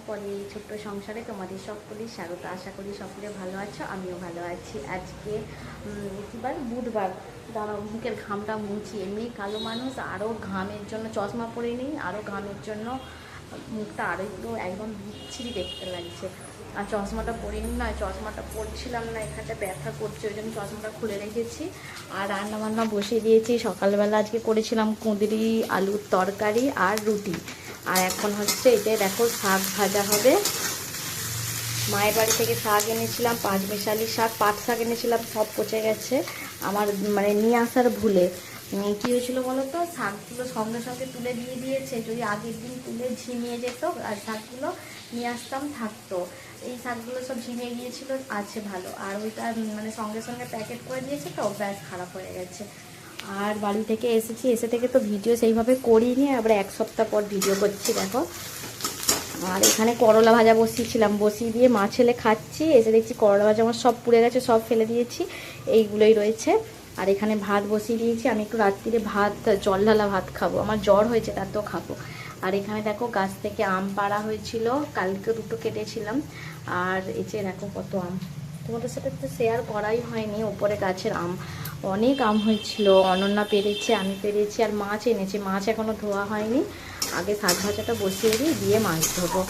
পরে এই ছোট্ট সংসারে তোমাদের সকলেই স্বাগত। আশা করি সকলে ভালো আছো, আমিও ভালো আছি। আজকে কিবার বুধবার, দাঁড়াও মুখের ঘামটা মুছি। এমনি কালো মানুষ, আরও ঘামের জন্য চশমা পরে নিই, আরও ঘামের জন্য মুখটা আরও একটু একদম বিচ্ছিরি দেখতে লাগছে। আর চশমাটা পরিনি না, চশমাটা পরছিলাম না, এখানটা ব্যথা করছে, ওই জন্য চশমাটা খুলে রেখেছি। আর রান্নাবান্না বসিয়ে দিয়েছি। সকালবেলা আজকে করেছিলাম কুঁদরি আলুর তরকারি আর রুটি। আর এখন হচ্ছে এটাই দেখো শাক ভাজা হবে। মায়ের বাড়ি থেকে শাক এনেছিলাম, পাঁচমেশালি শাক, পাট শাক এনেছিলাম, সব পচে গেছে আমার, মানে নিয়ে আসার ভুলে। কী হয়েছিল বলো তো, শাকগুলো সঙ্গে সঙ্গে তুলে দিয়ে দিয়েছে। যদি আগের দিন তুলে ঝিমিয়ে যেত আর শাকগুলো নিয়ে আসতাম থাকতো, এই শাকগুলো সব ঝিমিয়ে গিয়েছিল, আছে ভালো। আর ওইটা মানে সঙ্গে সঙ্গে প্যাকেট করে দিয়েছে, তো ব্যাস খারাপ হয়ে গেছে। আর বাড়ি থেকে এসেছি, এসে থেকে তো ভিডিও সেইভাবে করিনি, আবার এক সপ্তাহ পর ভিডিও করছি দেখো। আর এখানে করলা ভাজা বসিয়েছিলাম, বসিয়ে দিয়ে মা ছেলে খাচ্ছি, এসে দেখছি করলা ভাজা আমার সব পুড়ে গেছে, সব ফেলে দিয়েছি, এইগুলোই রয়েছে। আর এখানে ভাত বসিয়ে দিয়েছি, আমি একটু রাত্রিরে ভাত জল ঢালা ভাত খাবো, আমার জ্বর হয়েছে তাতেও খাবো। আর এখানে দেখো গাছ থেকে আম পাড়া হয়েছিল, কালকে দুটো কেটেছিলাম। আর এই যে দেখো কত আম, তোমাদের সাথে তো শেয়ার করাই হয়নি। ওপরে গাছের আম, অনেক আম হয়েছিল, অনন্যা পেরেছে, আমি পেরেছি। আর মাছ এনেছি, মাছ এখনও ধোয়া হয়নি, আগে শাক ভাজাটা বসিয়ে দিই, দিয়ে মাছ ধোবো।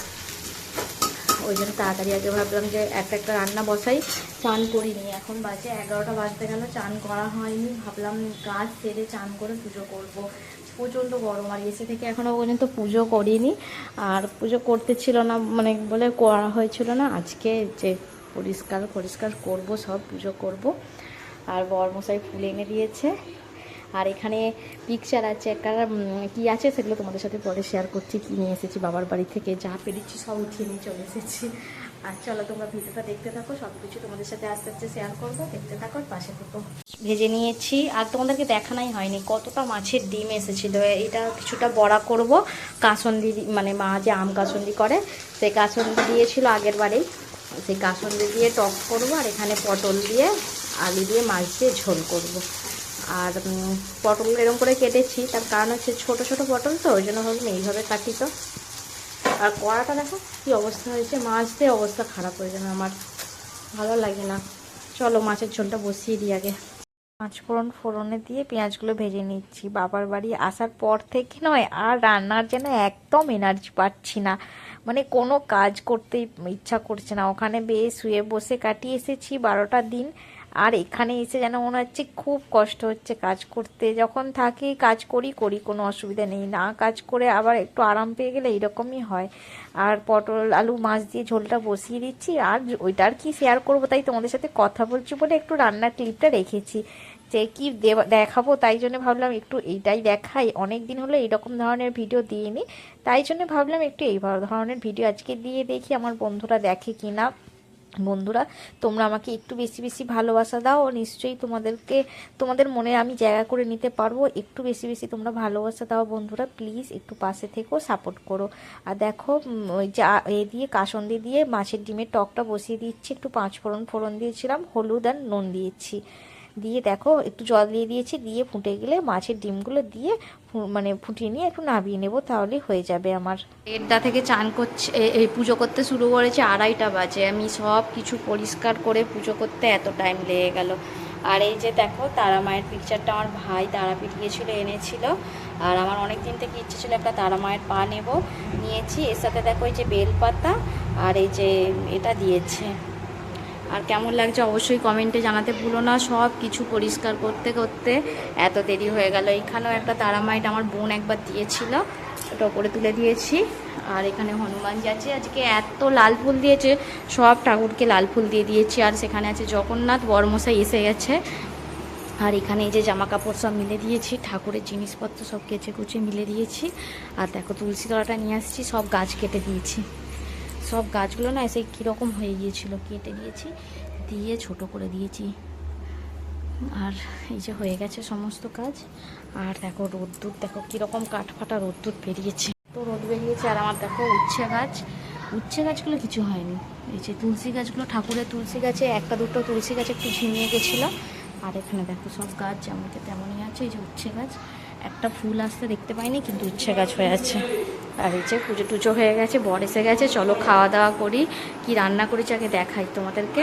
ওই জন্য তাড়াতাড়ি আগে ভাবলাম যে একটা রান্না বসাই, চান করিনি। এখন বাজে 11টা বাজতে গেল, চান করা হয়নি। ভাবলাম কাজ সেরে চান করে পুজো করব। প্রচণ্ড গরম, আর এসে থেকে এখনও পর্যন্ত পুজো করিনি। আর পুজো করতে ছিল না, মানে বলে করা হয়েছিল না। আজকে যে পরিষ্কার করব, সব পুজো করব। আর বরমশাই ফুল এনে দিয়েছে। আর এখানে পিকচার আছে একটা, কি আছে সেগুলো তোমাদের সাথে পরে শেয়ার করছি। কি নিয়ে এসেছি বাবার বাড়ি থেকে, যা পেরেছি সব উঠিয়ে নিয়ে চলে এসেছি। আর চলো তোমরা ভিডিওটা দেখতে থাকো, সব কিছু তোমাদের সাথে আস্তে আস্তে শেয়ার করবো, দেখতে থাকো, পাশে থাকো। ভেজে নিয়েছি। আর তোমাদেরকে দেখানোই হয়নি কতটা মাছের ডিম এসেছিলো। এটা কিছুটা বড়া করব, কাসন্দি, মানে মা যে আম কাসন্দি করে, সেই কাসন্দি দিয়েছিল আগের বারেই, সেই কাসন্দি দিয়ে টক করবো। আর এখানে পটল দিয়ে, আলু দিয়ে, মাছ দিয়ে ঝোল করব। আর পটলগুলো এরকম করে কেটেছি, তার কারণ হচ্ছে ছোটো ছোটো পটল তো, ওই জন্য ভাবলাম এইভাবে কাটি। তো আর কড়াটা দেখো কী অবস্থা হয়েছে, মাছ দিয়ে অবস্থা খারাপ হয়ে যাবে আমার, ভালো লাগে না। চলো মাছের ঝোলটা বসিয়ে দিই আগে। পাঁচ ফোড়নে দিয়ে পেঁয়াজগুলো ভেজে নিচ্ছি। বাবার বাড়ি আসার পর থেকে নয়, আর রান্নার যেন একদম এনার্জি পাচ্ছি না, মানে কোনো কাজ করতে ইচ্ছা করছে না। ওখানে বেশ শুয়ে বসে কাটিয়ে এসেছি 12টা দিন, আর এখানে এসে যেন মনে হচ্ছে খুব কষ্ট হচ্ছে কাজ করতে। যখন থাকি কাজ করি কোনো অসুবিধা নেই, না কাজ করে আবার একটু আরাম পেয়ে গেলে এইরকমই হয়। আর পটল আলু মাছ দিয়ে ঝোলটা বসিয়ে দিচ্ছি। আর ওইটা আর কি শেয়ার করবো, তাই তোমাদের সাথে কথা বলছি বলে একটু রান্নার ক্লিপটা রেখেছি, যে কি দেখাবো, তাই জন্য ভাবলাম একটু এইটাই দেখাই। অনেক দিন হলো এইরকম ধরনের ভিডিও দিইনি, তাই জন্য ভাবলাম একটু এই ধরনের ভিডিও আজকে দিয়ে দেখি আমার বন্ধুরা দেখে কি না। বন্ধুরা তোমরা আমাকে একটু বেশি বেশি ভালোবাসা দাও, ও নিশ্চয়ই তোমাদের মনে আমি জায়গা করে নিতে পারবো। একটু বেশি বেশি তোমরা ভালোবাসা দাও বন্ধুরা, প্লিজ একটু পাশে থেকেও সাপোর্ট করো। আর দেখো ওই যে দিয়ে কাসন্দি দিয়ে মাছের ডিমের টকটা বসিয়ে দিচ্ছি। একটু পাঁচ ফোড়ন দিয়েছিলাম, হলুদ আর নুন দিয়েছি, দিয়ে দেখো একটু জল দিয়ে দিয়েছি, দিয়ে ফুটে গেলে মাছের ডিমগুলো দিয়ে মানে ফুটিয়ে নিয়ে একটু নামিয়ে নেবো, তাহলে হয়ে যাবে আমার। 1টা থেকে চান করছে, এই পুজো করতে শুরু করেছে 2:30টা বাজে। আমি সব কিছু পরিষ্কার করে পুজো করতে এত টাইম লেগে গেল। আর এই যে দেখো তারা মায়ের পিকচারটা আমার ভাই তারাপীঠ গিয়েছিলো এনেছিল, আর আমার অনেক দিন থেকে ইচ্ছে ছিল একটা তারা মায়ের পা নিয়েছি। এর সাথে দেখো এই যে বেলপাতা, আর এই যে এটা দিয়েছে। আর কেমন লাগছে অবশ্যই কমেন্টে জানাতে ভুলো না। সব কিছু পরিষ্কার করতে করতে এত দেরি হয়ে গেল। এখানেও একটা তারামাইট আমার বোন একবার দিয়েছিল, ওটা ওপরে তুলে দিয়েছি। আর এখানে হনুমানজি আছে, আজকে এত লাল ফুল দিয়েছে, সব ঠাকুরকে লাল ফুল দিয়ে দিয়েছি। আর সেখানে আছে জগন্নাথ, বরমশাই এসে গেছে। আর এখানে এই যে জামা কাপড় সব মিলে দিয়েছি, ঠাকুরের জিনিসপত্র সব কেচে কুচে মিলে দিয়েছি। আর দেখো তুলসী তলাটা নিয়ে আসছি, সব গাছ কেটে দিয়েছি। সব গাছগুলো না এসে কীরকম হয়ে গিয়েছিল, কেটে দিয়েছি, দিয়ে ছোট করে দিয়েছি। আর এই যে হয়ে গেছে সমস্ত কাজ। আর দেখো রোদ্দুর দেখো কীরকম কাঠফাটা রোদ্দুর বেরিয়েছে, তো রোদ বেরিয়েছে। আর আমার দেখো উচ্ছে গাছগুলো কিছু হয়নি। এই যে তুলসী গাছগুলো, ঠাকুরের তুলসী গাছে একটা দুটো তুলসী গাছ একটু ঝিমিয়ে গেছিলো। আর এখানে দেখো সব গাছ যেমনকে তেমনই আছে। এই যে উচ্ছে গাছ, একটা ফুল আসতে দেখতে পাইনি, কিন্তু উচ্ছে গাছ হয়ে আছে। আর এই যে পুজো টুজো হয়ে গেছে, বর এসে গেছে, চলো খাওয়া দাওয়া করি। কি রান্না করেছি আগে দেখাই তোমাদেরকে।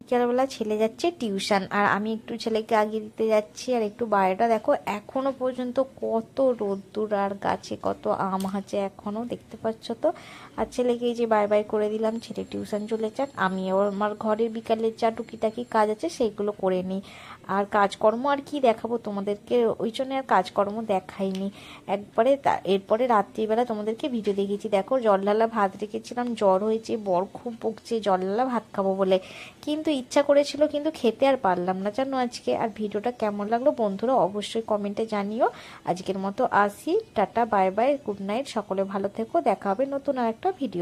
বিকেলবেলা ছেলে যাচ্ছে টিউশন, আর আমি একটু ছেলেকে আগে দিতে যাচ্ছি। আর একটু বাইরেটা দেখো, এখনো পর্যন্ত কত রোদ্দুর, আর গাছে কত আম আছে এখনো, দেখতে পাচ্ছ তো। আর ছেলেকে এই যে বাই বাই করে দিলাম, ছেলে টিউশন চলে যাক, আমি আমার ঘরের বিকালের যা টুকিটাকি কাজ আছে সেইগুলো করে নিই। আর কাজকর্ম আর কি দেখাবো তোমাদেরকে, ওই জন্য আর কাজকর্ম দেখাইনি একবারে। এরপরে রাত্রিবেলা তোমাদেরকে ভিডিও দেখিয়েছি। দেখো জলঢালা ভাত রেখেছিলাম, জ্বর হয়েছে, বর খুব বকছে জলঢালা ভাত খাবো বলে, কিন্তু ইচ্ছা করেছিল কিন্তু খেতে আর পারলাম না জানো আজকে। আর ভিডিওটা কেমন লাগলো বন্ধুরা অবশ্যই কমেন্টে জানিও। আজকের মতো আসি, tata bye bye, good night, সকলে ভালো থেকো, দেখা হবে নতুন আর একটা ভিডিও।